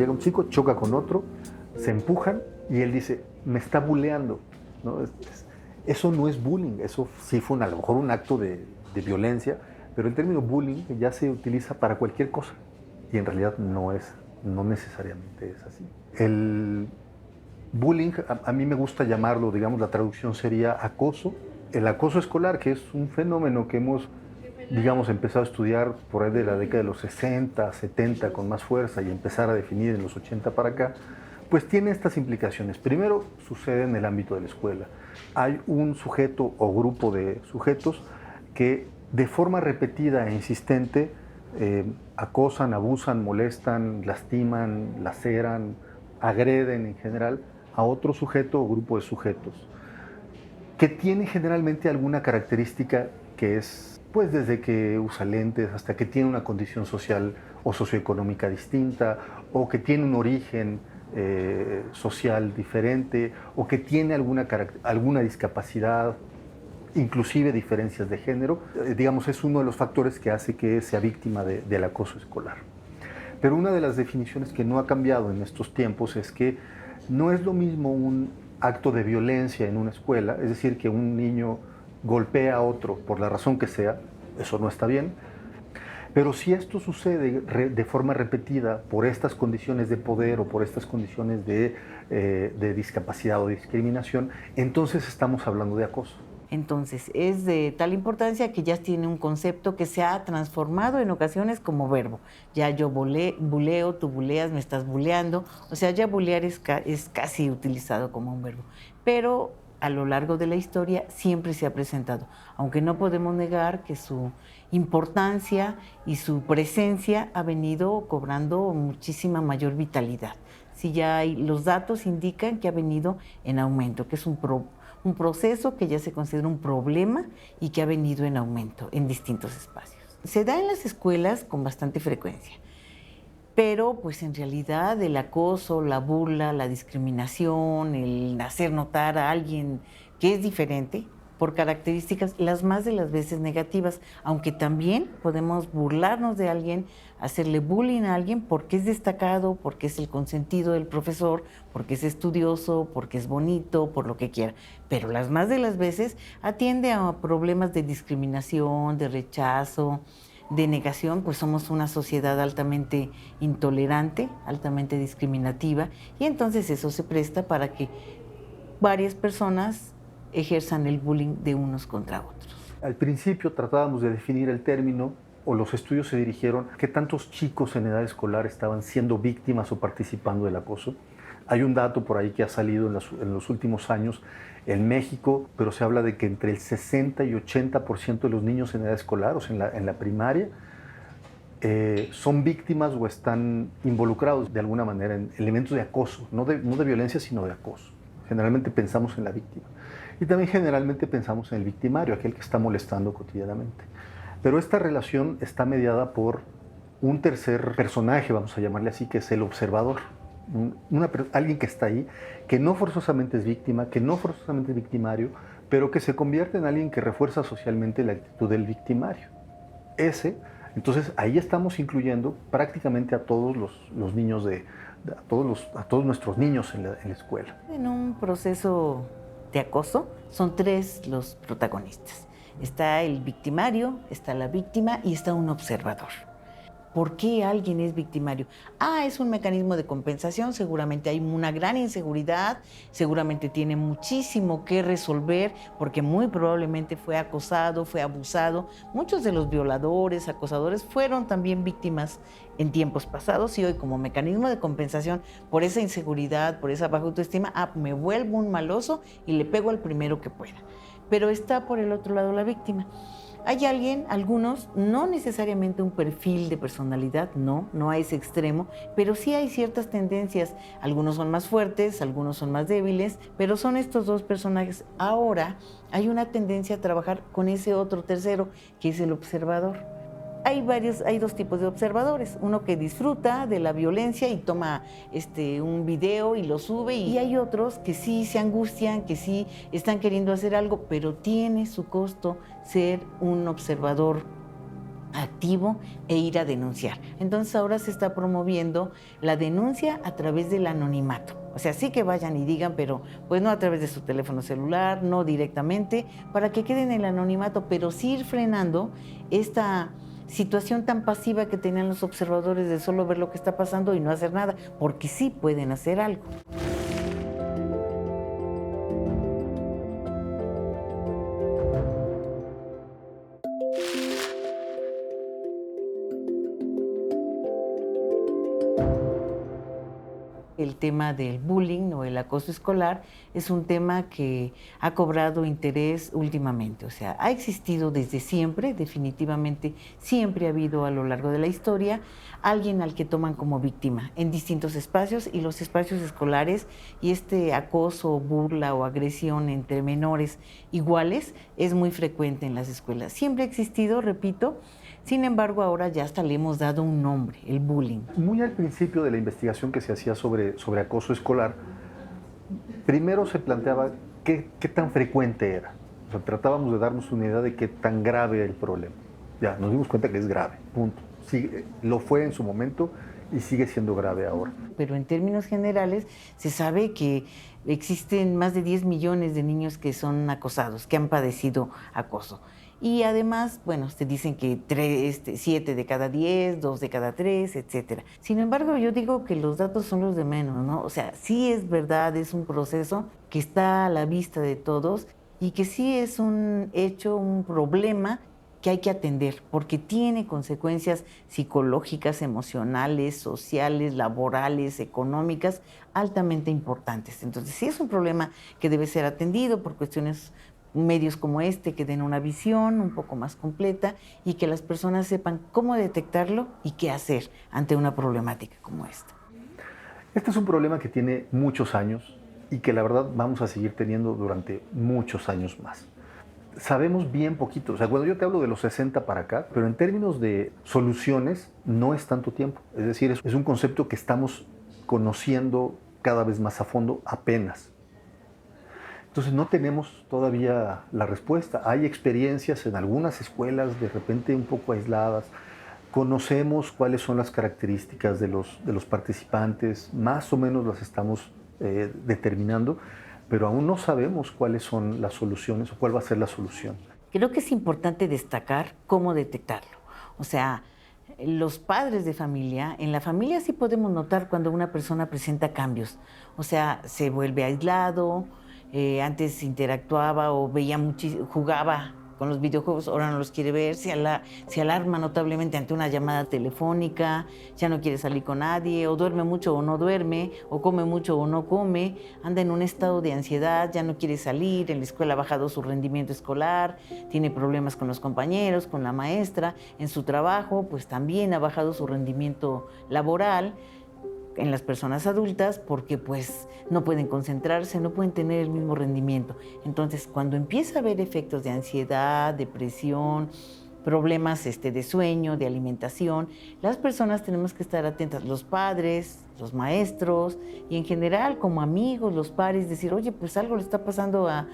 llega un chico, choca con otro, se empujan y él dice, me está bulleando, ¿no? Eso no es bullying, eso sí fue a lo mejor un acto de violencia, pero el término bullying ya se utiliza para cualquier cosa y en realidad no necesariamente es así. El bullying, a mí me gusta llamarlo, digamos, la traducción sería acoso. El acoso escolar, que es un fenómeno que hemos, digamos, empezado a estudiar por ahí de la década de los 60, 70 con más fuerza y empezar a definir en los 80 para acá, pues tiene estas implicaciones. Primero, sucede en el ámbito de la escuela. Hay un sujeto o grupo de sujetos que de forma repetida e insistente acosan, abusan, molestan, lastiman, laceran, agreden en general a otro sujeto o grupo de sujetos, que tiene generalmente alguna característica que es, pues desde que usa lentes hasta que tiene una condición social o socioeconómica distinta, o que tiene un origen social diferente, o que tiene alguna discapacidad, inclusive diferencias de género, digamos, es uno de los factores que hace que sea víctima del acoso escolar. Pero una de las definiciones que no ha cambiado en estos tiempos es que no es lo mismo un acto de violencia en una escuela, es decir, que un niño golpea a otro por la razón que sea, eso no está bien, pero si esto sucede de forma repetida por estas condiciones de poder o por estas condiciones de discapacidad o discriminación, entonces estamos hablando de acoso. Entonces, es de tal importancia que ya tiene un concepto que se ha transformado en ocasiones como verbo. Ya yo buleo, tú buleas, me estás buleando. O sea, ya bulear es casi utilizado como un verbo. Pero a lo largo de la historia siempre se ha presentado, aunque no podemos negar que su importancia y su presencia ha venido cobrando muchísima mayor vitalidad. Si ya los datos indican que ha venido en aumento, que es un proceso que ya se considera un problema y que ha venido en aumento en distintos espacios. Se da en las escuelas con bastante frecuencia, pero pues en realidad el acoso, la burla, la discriminación, el hacer notar a alguien que es diferente, por características las más de las veces negativas, aunque también podemos burlarnos de alguien, hacerle bullying a alguien porque es destacado, porque es el consentido del profesor, porque es estudioso, porque es bonito, por lo que quiera. Pero las más de las veces atiende a problemas de discriminación, de rechazo, de negación, pues somos una sociedad altamente intolerante, altamente discriminativa, y entonces eso se presta para que varias personas ejerzan el bullying de unos contra otros. Al principio tratábamos de definir el término, o los estudios se dirigieron a qué tantos chicos en edad escolar estaban siendo víctimas o participando del acoso. Hay un dato por ahí que ha salido en los últimos años en México, pero se habla de que entre el 60 y 80% de los niños en edad escolar, o sea, en la primaria, son víctimas o están involucrados de alguna manera en elementos de acoso, no de violencia, sino de acoso. Generalmente pensamos en la víctima. Y también generalmente pensamos en el victimario, aquel que está molestando cotidianamente. Pero esta relación está mediada por un tercer personaje, vamos a llamarle así, que es el observador. Alguien que está ahí, que no forzosamente es víctima, que no forzosamente es victimario, pero que se convierte en alguien que refuerza socialmente la actitud del victimario. Entonces ahí estamos incluyendo prácticamente a todos los niños a todos nuestros niños en la escuela. En un proceso de acoso son tres los protagonistas. Está el victimario, está la víctima y está un observador. ¿Por qué alguien es victimario? Es un mecanismo de compensación, seguramente hay una gran inseguridad, seguramente tiene muchísimo que resolver porque muy probablemente fue acosado, fue abusado. Muchos de los violadores, acosadores fueron también víctimas en tiempos pasados y hoy como mecanismo de compensación por esa inseguridad, por esa baja autoestima, me vuelvo un maloso y le pego al primero que pueda. Pero está por el otro lado la víctima. Hay algunos, no necesariamente un perfil de personalidad, no a ese extremo, pero sí hay ciertas tendencias. Algunos son más fuertes, algunos son más débiles, pero son estos dos personajes. Ahora hay una tendencia a trabajar con ese otro tercero, que es el observador. Hay dos tipos de observadores, uno que disfruta de la violencia y toma un video y lo sube, y hay otros que sí se angustian, que sí están queriendo hacer algo, pero tiene su costo ser un observador activo e ir a denunciar. Entonces ahora se está promoviendo la denuncia a través del anonimato. O sea, sí que vayan y digan, pero pues no a través de su teléfono celular, no directamente, para que queden en el anonimato, pero sí ir frenando esta situación tan pasiva que tenían los observadores de solo ver lo que está pasando y no hacer nada, porque sí pueden hacer algo. El tema del bullying o el acoso escolar es un tema que ha cobrado interés últimamente. O sea, ha existido desde siempre, definitivamente siempre ha habido a lo largo de la historia alguien al que toman como víctima en distintos espacios, y los espacios escolares y este acoso, burla o agresión entre menores iguales es muy frecuente en las escuelas. Siempre ha existido, repito. Sin embargo, ahora ya hasta le hemos dado un nombre, el bullying. Muy al principio de la investigación que se hacía sobre acoso escolar, primero se planteaba qué tan frecuente era. O sea, tratábamos de darnos una idea de qué tan grave era el problema. Ya, nos dimos cuenta que es grave, punto. Sí, lo fue en su momento y sigue siendo grave ahora. Pero en términos generales, se sabe que existen más de 10 millones de niños que son acosados, que han padecido acoso. Y además, bueno, te dicen que 7 de cada 10, 2 de cada 3, etcétera. Sin embargo, yo digo que los datos son los de menos, ¿no? O sea, sí es verdad, es un proceso que está a la vista de todos y que sí es un hecho, un problema que hay que atender, porque tiene consecuencias psicológicas, emocionales, sociales, laborales, económicas, altamente importantes. Entonces, sí es un problema que debe ser atendido por cuestiones, medios como este, que den una visión un poco más completa y que las personas sepan cómo detectarlo y qué hacer ante una problemática como esta. Este es un problema que tiene muchos años y que la verdad vamos a seguir teniendo durante muchos años más. Sabemos bien poquito, o sea, cuando yo te hablo de los 60 para acá, pero en términos de soluciones no es tanto tiempo. Es decir, es un concepto que estamos conociendo cada vez más a fondo apenas. Entonces no tenemos todavía la respuesta. Hay experiencias en algunas escuelas de repente un poco aisladas. Conocemos cuáles son las características de los participantes, más o menos las estamos determinando, pero aún no sabemos cuáles son las soluciones o cuál va a ser la solución. Creo que es importante destacar cómo detectarlo. O sea, los padres de familia, en la familia sí podemos notar cuando una persona presenta cambios. O sea, se vuelve aislado, antes interactuaba o veía jugaba con los videojuegos, ahora no los quiere ver, se alarma notablemente ante una llamada telefónica, ya no quiere salir con nadie, o duerme mucho o no duerme, o come mucho o no come, anda en un estado de ansiedad, ya no quiere salir, en la escuela ha bajado su rendimiento escolar, tiene problemas con los compañeros, con la maestra, en su trabajo pues también ha bajado su rendimiento laboral. En las personas adultas, porque pues no pueden concentrarse, no pueden tener el mismo rendimiento. Entonces, cuando empieza a haber efectos de ansiedad, depresión, problemas de sueño, de alimentación, las personas tenemos que estar atentas, los padres, los maestros y en general como amigos, los pares, decir, oye, pues algo le está pasando a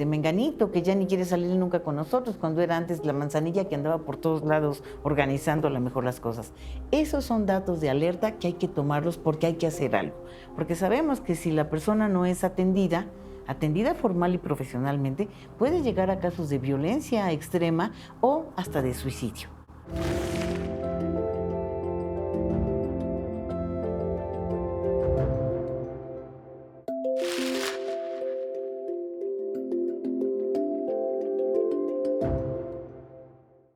menganito que ya ni quiere salir nunca con nosotros, cuando era antes la manzanilla que andaba por todos lados organizando a lo mejor las cosas. Esos son datos de alerta que hay que tomarlos porque hay que hacer algo, porque sabemos que si la persona no es atendida formal y profesionalmente, puede llegar a casos de violencia extrema o hasta de suicidio.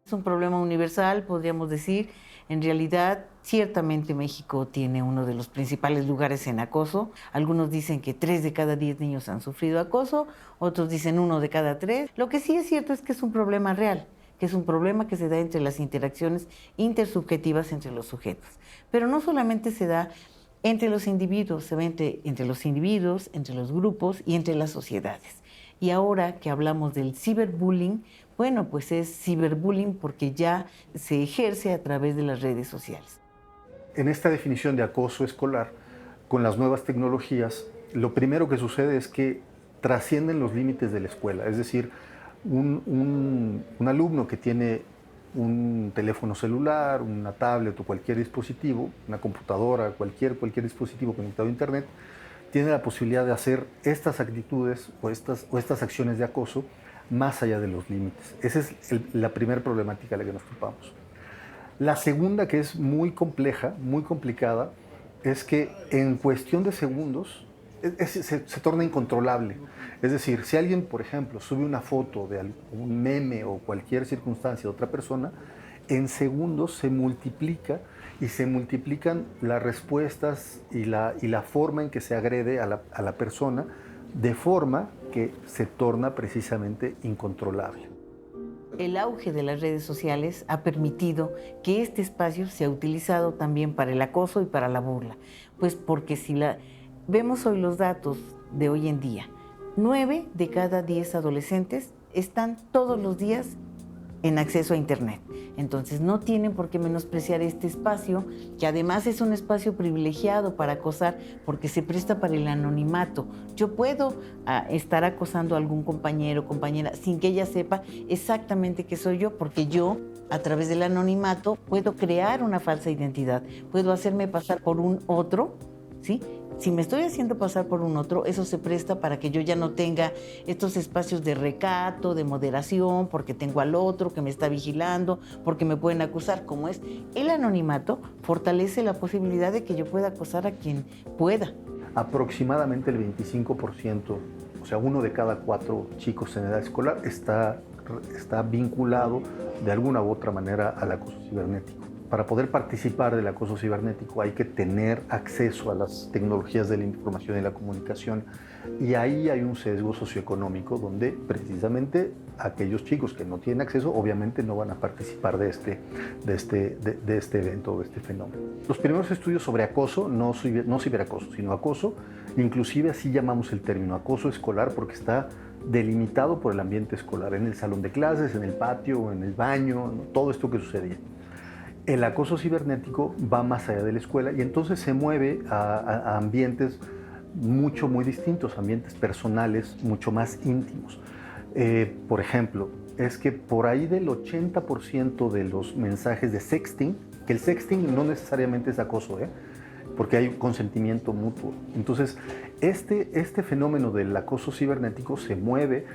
Es un problema universal, podríamos decir. En realidad, ciertamente México tiene uno de los principales lugares en acoso. Algunos dicen que 3 de cada 10 niños han sufrido acoso, otros dicen 1 de cada 3. Lo que sí es cierto es que es un problema real, que es un problema que se da entre las interacciones intersubjetivas entre los sujetos. Pero no solamente se da entre los individuos, se ve entre los individuos, entre los grupos y entre las sociedades. Y ahora que hablamos del ciberbullying, bueno, pues es ciberbullying porque ya se ejerce a través de las redes sociales. En esta definición de acoso escolar, con las nuevas tecnologías, lo primero que sucede es que trascienden los límites de la escuela. Es decir, un alumno que tiene un teléfono celular, una tablet o cualquier dispositivo, una computadora, cualquier dispositivo conectado a Internet, tiene la posibilidad de hacer estas actitudes o estas acciones de acoso más allá de los límites. Esa es la primera problemática a la que nos topamos. La segunda, que es muy compleja, muy complicada, es que en cuestión de segundos se torna incontrolable. Es decir, si alguien, por ejemplo, sube una foto de un meme o cualquier circunstancia de otra persona, en segundos se multiplica y se multiplican las respuestas y la forma en que se agrede a la persona, de forma que se torna precisamente incontrolable. El auge de las redes sociales ha permitido que este espacio sea utilizado también para el acoso y para la burla. Pues porque vemos hoy los datos de hoy en día, 9 de cada 10 adolescentes están todos los días en acceso a Internet. Entonces no tienen por qué menospreciar este espacio, que además es un espacio privilegiado para acosar porque se presta para el anonimato. Yo puedo estar acosando a algún compañero o compañera sin que ella sepa exactamente que soy yo, porque yo, a través del anonimato, puedo crear una falsa identidad, puedo hacerme pasar por un otro, ¿sí? Si me estoy haciendo pasar por un otro, eso se presta para que yo ya no tenga estos espacios de recato, de moderación, porque tengo al otro que me está vigilando, porque me pueden acusar. Como es el anonimato, fortalece la posibilidad de que yo pueda acosar a quien pueda. Aproximadamente el 25%, o sea, 1 de cada 4 chicos en edad escolar está vinculado de alguna u otra manera al acoso cibernético. Para poder participar del acoso cibernético hay que tener acceso a las tecnologías de la información y la comunicación, y ahí hay un sesgo socioeconómico donde precisamente aquellos chicos que no tienen acceso obviamente no van a participar de este evento, de este fenómeno. Los primeros estudios sobre acoso, no ciberacoso, sino acoso, inclusive así llamamos el término, acoso escolar, porque está delimitado por el ambiente escolar, en el salón de clases, en el patio, en el baño, ¿no? Todo esto que sucedía. El acoso cibernético va más allá de la escuela y entonces se mueve a ambientes muy distintos, ambientes personales mucho más íntimos. Por ejemplo, es que por ahí del 80% de los mensajes de sexting, que el sexting no necesariamente es acoso, porque hay consentimiento mutuo. Entonces, este fenómeno del acoso cibernético se mueve,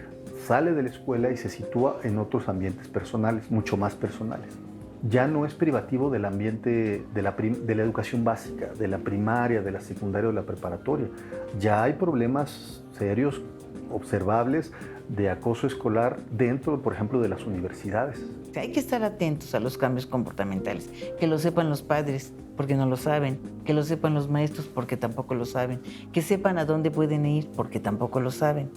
sale de la escuela y se sitúa en otros ambientes personales, mucho más personales. Ya no es privativo del ambiente de la educación básica, de la primaria, de la secundaria o de la preparatoria. Ya hay problemas serios, observables, de acoso escolar dentro, por ejemplo, de las universidades. Hay que estar atentos a los cambios comportamentales, que lo sepan los padres, porque no lo saben, que lo sepan los maestros, porque tampoco lo saben, que sepan a dónde pueden ir, porque tampoco lo saben.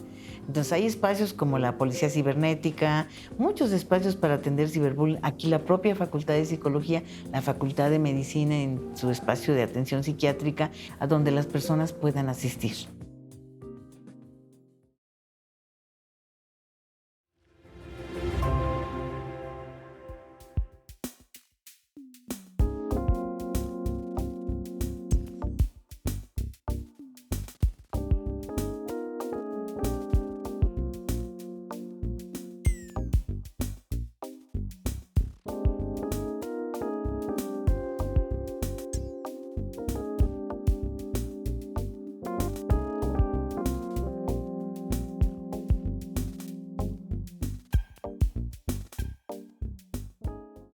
Entonces hay espacios como la policía cibernética, muchos espacios para atender ciberbullying. Aquí la propia Facultad de Psicología, la Facultad de Medicina en su espacio de atención psiquiátrica, a donde las personas puedan asistir.